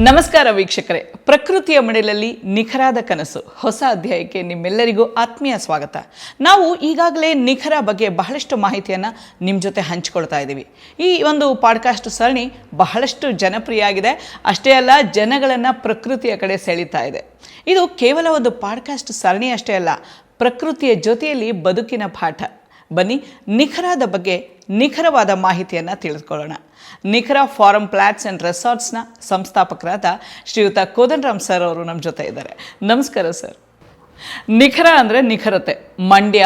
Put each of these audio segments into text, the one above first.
ನಮಸ್ಕಾರ ವೀಕ್ಷಕರೇ, ಪ್ರಕೃತಿಯ ಮಡಿಲಲ್ಲಿ ನಿಖರಾದ ಕನಸು ಹೊಸ ಅಧ್ಯಾಯಕ್ಕೆ ನಿಮ್ಮೆಲ್ಲರಿಗೂ ಆತ್ಮೀಯ ಸ್ವಾಗತ. ನಾವು ಈಗಾಗಲೇ ನಿಖರ ಬಗ್ಗೆ ಬಹಳಷ್ಟು ಮಾಹಿತಿಯನ್ನು ನಿಮ್ಮ ಜೊತೆ ಹಂಚಿಕೊಳ್ತಾ ಇದ್ದೀವಿ. ಈ ಒಂದು ಪಾಡ್ಕಾಸ್ಟ್ ಸರಣಿ ಬಹಳಷ್ಟು ಜನಪ್ರಿಯ ಆಗಿದೆ. ಅಷ್ಟೇ ಅಲ್ಲ, ಜನಗಳನ್ನು ಪ್ರಕೃತಿಯ ಕಡೆ ಸೆಳೀತಾ ಇದೆ. ಇದು ಕೇವಲ ಒಂದು ಪಾಡ್ಕಾಸ್ಟ್ ಸರಣಿ ಅಷ್ಟೇ ಅಲ್ಲ, ಪ್ರಕೃತಿಯ ಜೊತೆಯಲ್ಲಿ ಬದುಕಿನ ಪಾಠ. ಬನ್ನಿ, ನಿಖರಾದ ಬಗ್ಗೆ ನಿಖರವಾದ ಮಾಹಿತಿಯನ್ನು ತಿಳಿದುಕೊಳ್ಳೋಣ. ನಿಖರ ಫಾರಂ ಪ್ಲಾಟ್ಸ್ ಆ್ಯಂಡ್ ರೆಸಾರ್ಟ್ಸ್ನ ಸಂಸ್ಥಾಪಕರಾದ ಶ್ರೀಯುತ ಕೋದಂಡರಾಮ್ ಸರ್ ಅವರು ನಮ್ಮ ಜೊತೆ ಇದ್ದಾರೆ. ನಮಸ್ಕಾರ ಸರ್. ನಿಖರ ಅಂದರೆ ನಿಖರತೆ. ಮಂಡ್ಯ,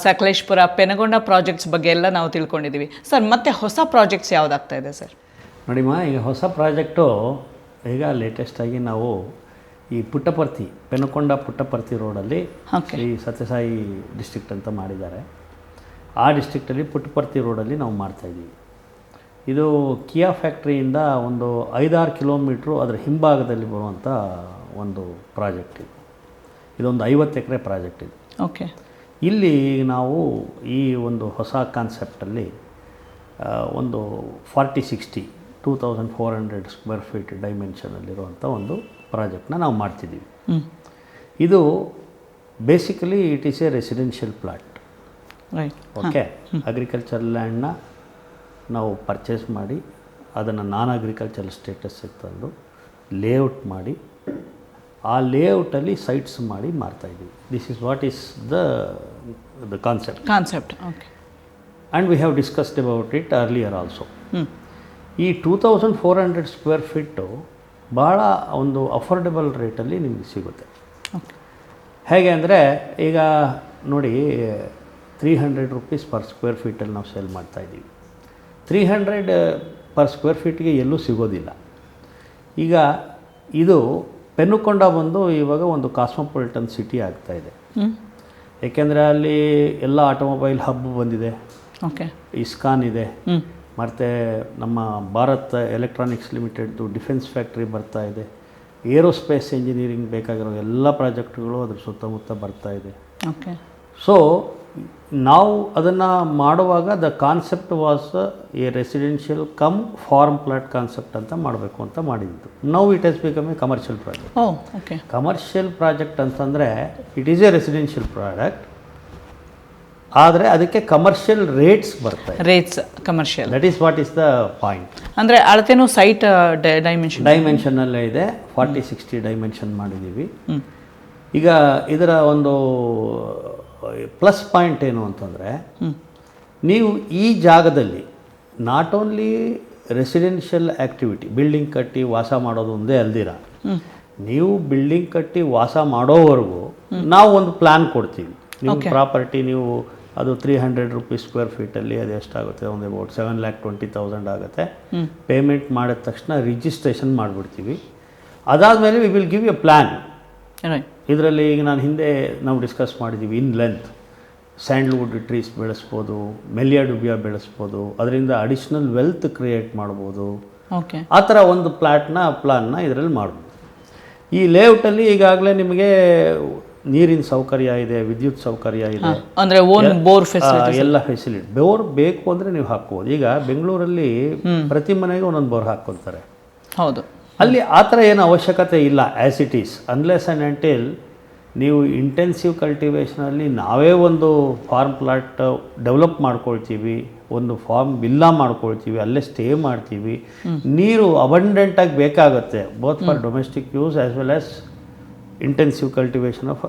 ಸಕಲೇಶ್ಪುರ, ಪೆನಗೊಂಡ ಪ್ರಾಜೆಕ್ಟ್ಸ್ ಬಗ್ಗೆ ಎಲ್ಲ ನಾವು ತಿಳ್ಕೊಂಡಿದ್ದೀವಿ ಸರ್. ಮತ್ತೆ ಹೊಸ ಪ್ರಾಜೆಕ್ಟ್ಸ್ ಯಾವುದಾಗ್ತಾ ಇದೆ ಸರ್? ನೋಡಿಮ್ಮ, ಈಗ ಹೊಸ ಪ್ರಾಜೆಕ್ಟು ಈಗ ಲೇಟೆಸ್ಟಾಗಿ ನಾವು ಈ ಪುಟ್ಟಪರ್ತಿ, ಪೆನಕೊಂಡ ಪುಟ್ಟಪರ್ತಿ ರೋಡಲ್ಲಿ ಈ ಸತ್ಯಸಾಯಿ ಡಿಸ್ಟ್ರಿಕ್ಟ್ ಅಂತ ಮಾಡಿದ್ದಾರೆ. ಆ ಡಿಸ್ಟ್ರಿಕ್ಟಲ್ಲಿ ಪುಟ್ಟಪರ್ತಿ ರೋಡಲ್ಲಿ ನಾವು ಮಾಡ್ತಾಯಿದ್ದೀವಿ. ಇದು ಕಿಯಾ ಫ್ಯಾಕ್ಟ್ರಿಯಿಂದ ಒಂದು 5-6 ಕಿಲೋಮೀಟ್ರು ಅದರ ಹಿಂಭಾಗದಲ್ಲಿ ಬರುವಂಥ ಒಂದು ಪ್ರಾಜೆಕ್ಟ್ ಇದು. ಇದೊಂದು 50 ಎಕರೆ ಪ್ರಾಜೆಕ್ಟ್ ಇದು. ಓಕೆ. ಇಲ್ಲಿ ನಾವು ಈ ಒಂದು ಹೊಸ ಕಾನ್ಸೆಪ್ಟಲ್ಲಿ ಒಂದು 2400 ಸ್ಕ್ವೇರ್ ಫೀಟ್ ಡೈಮೆನ್ಷನಲ್ಲಿರುವಂಥ ಒಂದು ಪ್ರಾಜೆಕ್ಟ್ನ ನಾವು ಮಾಡ್ತಿದ್ದೀವಿ. ಇದು basically it is a residential plot. Okay. Agriculture ಲ್ಯಾಂಡ್ನ ನಾವು ಪರ್ಚೇಸ್ ಮಾಡಿ ಅದನ್ನು ನಾನ್ ಅಗ್ರಿಕಲ್ಚರಲ್ ಸ್ಟೇಟಸ್ಸಿಗೆ ತಂದು ಲೇಔಟ್ ಮಾಡಿ ಆ ಲೇಔಟಲ್ಲಿ ಸೈಟ್ಸ್ ಮಾಡಿ ಮಾರ್ತಾಯಿದ್ದೀವಿ. This is what is the concept. Okay. And we have discussed about it earlier also. ಈ 2400 ಸ್ಕ್ವೇರ್ ಫೀಟು ಭಾಳ ಒಂದು ಅಫೋರ್ಡೆಬಲ್ ರೇಟಲ್ಲಿ ನಿಮಗೆ ಸಿಗುತ್ತೆ. ಹೇಗೆ ಅಂದರೆ, ಈಗ ನೋಡಿ, 300 ರುಪೀಸ್ ಪರ್ ಸ್ಕ್ವೇರ್ ಫೀಟಲ್ಲಿ ನಾವು ಸೇಲ್ ಮಾಡ್ತಾಯಿದ್ದೀವಿ. 300 ಪರ್ ಸ್ಕ್ವೇರ್ ಫೀಟ್ಗೆ ಎಲ್ಲೂ ಸಿಗೋದಿಲ್ಲ. ಈಗ ಇದು ಪೆನುಕೊಂಡ ಬಂದು ಇವಾಗ ಒಂದು ಕಾಸ್ಮೋಪಾಲಿಟನ್ ಸಿಟಿ ಆಗ್ತಾಯಿದೆ. ಏಕೆಂದರೆ ಅಲ್ಲಿ ಎಲ್ಲ ಆಟೋಮೊಬೈಲ್ ಹಬ್ ಬಂದಿದೆ. ಓಕೆ. ಇಸ್ಕಾನ್ ಇದೆ, ಮತ್ತು ನಮ್ಮ ಭಾರತ್ ಎಲೆಕ್ಟ್ರಾನಿಕ್ಸ್ ಲಿಮಿಟೆಡ್ದು ಡಿಫೆನ್ಸ್ ಫ್ಯಾಕ್ಟ್ರಿ ಬರ್ತಾ ಇದೆ. ಏರೋಸ್ಪೇಸ್ ಇಂಜಿನಿಯರಿಂಗ್ ಬೇಕಾಗಿರೋ ಎಲ್ಲ ಪ್ರಾಜೆಕ್ಟ್ಗಳು ಅದ್ರ ಸುತ್ತಮುತ್ತ ಬರ್ತಾ ಇದೆ. ಓಕೆ. ಸೊ ನಾವು ಅದನ್ನು ಮಾಡುವಾಗ the concept was a residential cum farm plot concept ಅಂತ ಮಾಡಬೇಕು ಅಂತ ಮಾಡಿದ್ದು. Now it has become a commercial project. Okay. Commercial project ಅಂತಂದರೆ it is a residential product, ಆದರೆ ಅದಕ್ಕೆ ಕಮರ್ಷಿಯಲ್ ರೇಟ್ಸ್ ಬರ್ತಾರೆ. Rates commercial, that is what is the point. ಅಂದರೆ ಅಳತೆನೂ ಸೈಟ್ ಡೈಮೆನ್ಷನಲ್ಲೇ ಇದೆ. 40-60 ಡೈಮೆನ್ಷನ್ ಮಾಡಿದ್ದೀವಿ. ಈಗ ಇದರ ಒಂದು ಪ್ಲಸ್ ಪಾಯಿಂಟ್ ಏನು ಅಂತಂದರೆ, ನೀವು ಈ ಜಾಗದಲ್ಲಿ not only residential activity, building ಕಟ್ಟಿ ವಾಸ ಮಾಡೋದು ಒಂದೇ ಅಲ್ದಿರ, ನೀವು ಬಿಲ್ಡಿಂಗ್ ಕಟ್ಟಿ ವಾಸ ಮಾಡೋವರೆಗೂ ನಾವು ಒಂದು ಪ್ಲ್ಯಾನ್ ಕೊಡ್ತೀವಿ. ನಿಮ್ಮ ಪ್ರಾಪರ್ಟಿ ನೀವು ಅದು 300 ರುಪೀಸ್ ಸ್ಕ್ವೇರ್ ಫೀಟಲ್ಲಿ ಅದು ಎಷ್ಟಾಗುತ್ತೆ, ಒಂದು ಅಬೌಟ್ 7,20,000 ಆಗುತ್ತೆ. ಪೇಮೆಂಟ್ ಮಾಡಿದ ತಕ್ಷಣ ರಿಜಿಸ್ಟ್ರೇಷನ್ ಮಾಡಿಬಿಡ್ತೀವಿ. ಅದಾದಮೇಲೆ we will give A plan. ಇದರಲ್ಲಿ ಈಗ ನಾನು ಹಿಂದೆ ನಾವು ಡಿಸ್ಕಸ್ ಮಾಡಿದ್ದೀವಿ, ಇನ್ ಲೆಂತ್ ಸ್ಯಾಂಡ್ಲ್ವುಡ್ ಟ್ರೀಸ್ ಬೆಳೆಸ್ಬೋದು, ಮೆಲಿಯಾಡುಬಿಯಾ ಬೆಳೆಸ್ಬೋದು, ಅದರಿಂದ ಅಡಿಷ್ನಲ್ ವೆಲ್ತ್ ಕ್ರಿಯೇಟ್ ಮಾಡ್ಬೋದು. ಓಕೆ. ಆ ಥರ ಒಂದು ಪ್ಲಾನ್ನ ಇದರಲ್ಲಿ ಮಾಡ್ಬೋದು. ಈ ಲೇಔಟಲ್ಲಿ ಈಗಾಗಲೇ ನಿಮಗೆ ನೀರಿನ ಸೌಕರ್ಯ ಇದೆ, ವಿದ್ಯುತ್ ಸೌಕರ್ಯ ಇದೆ, ಅಂದರೆ ಓನ್ ಬೋರ್ ಫೆಸಿಲಿಟಿ, ಎಲ್ಲ ಫೆಸಿಲಿಟಿ. ಬೋರ್ ಬೇಕು ಅಂದರೆ ನೀವು ಹಾಕ್ಬೋದು. ಈಗ ಬೆಂಗಳೂರಲ್ಲಿ ಪ್ರತಿ ಮನೆಗೆ ಒಂದೊಂದು ಬೋರ್ ಹಾಕ್ಕೊಳ್ತಾರೆ. ಹೌದು. ಅಲ್ಲಿ ಆ ಥರ ಏನು ಅವಶ್ಯಕತೆ ಇಲ್ಲ. As it is, unless and until ನೀವು ಇಂಟೆನ್ಸಿವ್ ಕಲ್ಟಿವೇಷನಲ್ಲಿ ನಾವೇ ಒಂದು ಫಾರ್ಮ್ ಪ್ಲಾಟ್ ಡೆವಲಪ್ ಮಾಡ್ಕೊಳ್ತೀವಿ, ಒಂದು ಫಾರ್ಮ್ ವಿಲ್ಲಾ ಮಾಡ್ಕೊಳ್ತೀವಿ, ಅಲ್ಲೇ ಸ್ಟೇ ಮಾಡ್ತೀವಿ. ನೀರು ಅಬಂಡೆಂಟಾಗಿ ಬೇಕಾಗುತ್ತೆ, both for domestic use as well as intensive cultivation of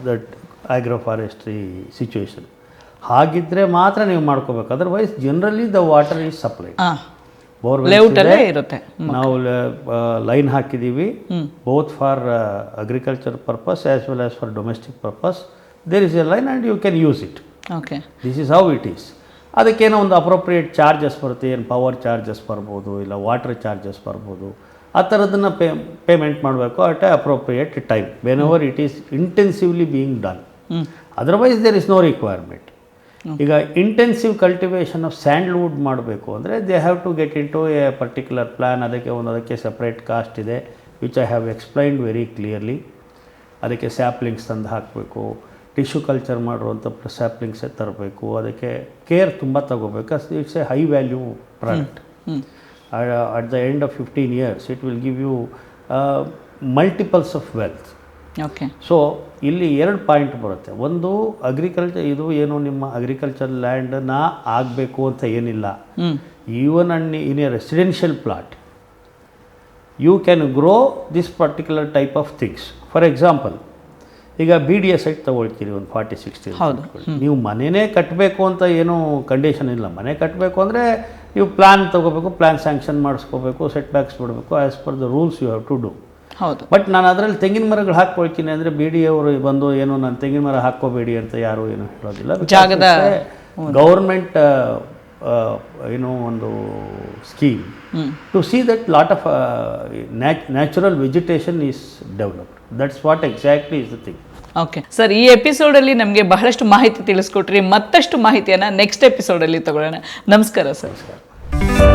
that agro forestry situation. ಹಾಗಿದ್ದರೆ ಮಾತ್ರ ನೀವು ಮಾಡ್ಕೋಬೇಕು. Otherwise generally the water is supply. ಇರುತ್ತೆ. ನಾವು ಲೈನ್ ಹಾಕಿದ್ದೀವಿ, both for agriculture purpose as well as for domestic purpose. There is a line and you can use it. Okay. This is how it is. ಅದಕ್ಕೇನೋ ಒಂದು appropriate charges ಬರುತ್ತೆ. ಏನು power charges ಬರ್ಬೋದು, ಇಲ್ಲ water charges ಬರ್ಬೋದು. ಆ ಥರದನ್ನು payment ಮಾಡಬೇಕು at a appropriate time whenever it is intensively being done. Otherwise there is no requirement. ಈಗ ಇಂಟೆನ್ಸಿವ್ ಕಲ್ಟಿವೇಷನ್ ಆಫ್ ಸ್ಯಾಂಡ್ಲ್ವುಡ್ ಮಾಡಬೇಕು ಅಂದರೆ they have to get into a particular plan. ಅದಕ್ಕೆ separate cost ಇದೆ, which I have explained very clearly. ಅದಕ್ಕೆ saplings ತಂದು ಹಾಕಬೇಕು, tissue culture ಮಾಡಿರುವಂಥ ಸ್ಯಾಪ್ಲಿಂಗ್ಸೇ ತರಬೇಕು. ಅದಕ್ಕೆ ಕೇರ್ ತುಂಬ ತಗೋಬೇಕು. It's a high value product. At the end of 15 years it will give you multiples of wealth. Okay. So ಇಲ್ಲಿ 2 ಪಾಯಿಂಟ್ ಬರುತ್ತೆ. ಒಂದು ಅಗ್ರಿಕಲ್ಚರ್, ಇದು ಏನು ನಿಮ್ಮ ಅಗ್ರಿಕಲ್ಚರ್ ಲ್ಯಾಂಡನ್ನ ಆಗಬೇಕು ಅಂತ ಏನಿಲ್ಲ. Even in a residential plot you can grow this particular type of things. For example, ಈಗ BDA ಸೈಟ್ ತೊಗೊಳ್ತೀರಿ ಒಂದು 40-60. ನೀವು ಮನೆಯೇ ಕಟ್ಟಬೇಕು ಅಂತ ಏನೂ ಕಂಡೀಷನ್ ಇಲ್ಲ. ಮನೆ ಕಟ್ಟಬೇಕು ಅಂದರೆ ನೀವು ಪ್ಲ್ಯಾನ್ ತೊಗೋಬೇಕು, ಪ್ಲ್ಯಾನ್ ಸ್ಯಾಂಕ್ಷನ್ ಮಾಡಿಸ್ಕೋಬೇಕು, ಸೆಟ್ ಬ್ಯಾಕ್ಸ್ ಬಿಡಬೇಕು, as per the rules you have to do. ಹೌದು. ಬಟ್ ನಾನು ಅದರಲ್ಲಿ ತೆಂಗಿನ ಮರಗಳು ಹಾಕ್ಕೊಳ್ತೀನಿ ಅಂದರೆ BDA ಅವರು ಬಂದು ಏನು ನಾನು ತೆಂಗಿನ ಮರ ಹಾಕ್ಕೋಬೇಡಿ ಅಂತ ಯಾರೂ ಏನು ಹೇಳೋದಿಲ್ಲ. ಜಾಗದ ಗೌರ್ಮೆಂಟ್ ಏನೋ ಒಂದು scheme to see that lot of natural vegetation is developed. That's what exactly is the thing. Okay sir, ಈ ಎಪಿಸೋಡಲ್ಲಿ ನಮಗೆ ಬಹಳಷ್ಟು ಮಾಹಿತಿ ತಿಳಿಸ್ಕೊಟ್ರಿ. ಮತ್ತಷ್ಟು ಮಾಹಿತಿಯನ್ನು ನೆಕ್ಸ್ಟ್ ಎಪಿಸೋಡಲ್ಲಿ ತಗೊಳ್ಳೋಣ. ನಮಸ್ಕಾರ ಸರ್. ನಮಸ್ಕಾರ.